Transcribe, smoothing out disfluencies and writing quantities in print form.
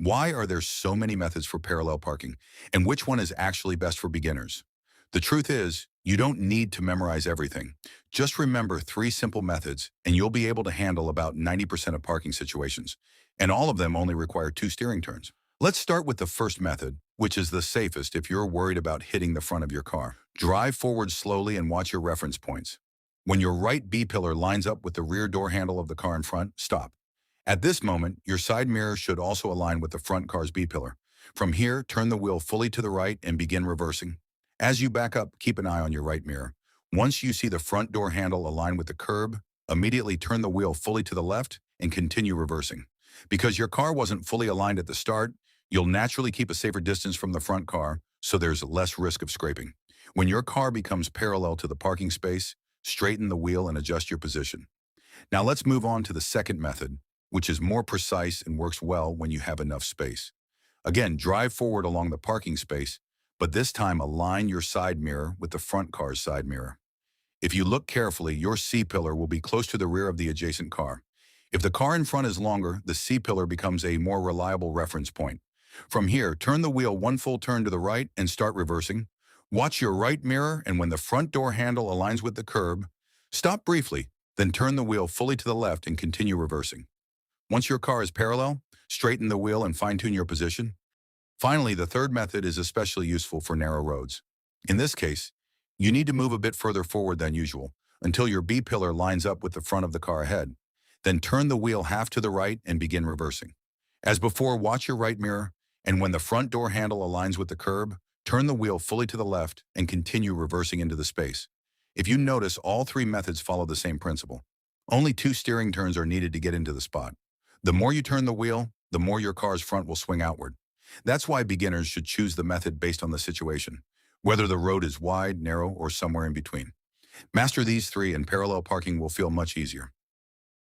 Why are there so many methods for parallel parking, and which one is actually best for beginners? The truth is, you don't need to memorize everything. Just remember three simple methods, and you'll be able to handle about 90% of parking situations. And all of them only require two steering turns. Let's start with the first method, which is the safest if you're worried about hitting the front of your car. Drive forward slowly and watch your reference points. When your right B-pillar lines up with the rear door handle of the car in front, stop. At this moment, your side mirror should also align with the front car's B-pillar. From here, turn the wheel fully to the right and begin reversing. As you back up, keep an eye on your right mirror. Once you see the front door handle align with the curb, immediately turn the wheel fully to the left and continue reversing. Because your car wasn't fully aligned at the start, you'll naturally keep a safer distance from the front car, so there's less risk of scraping. When your car becomes parallel to the parking space, straighten the wheel and adjust your position. Now let's move on to the second method, which is more precise and works well when you have enough space. Again, drive forward along the parking space, but this time align your side mirror with the front car's side mirror. If you look carefully, your C-pillar will be close to the rear of the adjacent car. If the car in front is longer, the C-pillar becomes a more reliable reference point. From here, turn the wheel one full turn to the right and start reversing. Watch your right mirror, and when the front door handle aligns with the curb, stop briefly, then turn the wheel fully to the left and continue reversing. Once your car is parallel, straighten the wheel and fine-tune your position. Finally, the third method is especially useful for narrow roads. In this case, you need to move a bit further forward than usual until your B-pillar lines up with the front of the car ahead. Then turn the wheel half to the right and begin reversing. As before, watch your right mirror, and when the front door handle aligns with the curb, turn the wheel fully to the left and continue reversing into the space. If you notice, all three methods follow the same principle. Only two steering turns are needed to get into the spot. The more you turn the wheel, the more your car's front will swing outward. That's why beginners should choose the method based on the situation, whether the road is wide, narrow, or somewhere in between. Master these three and parallel parking will feel much easier.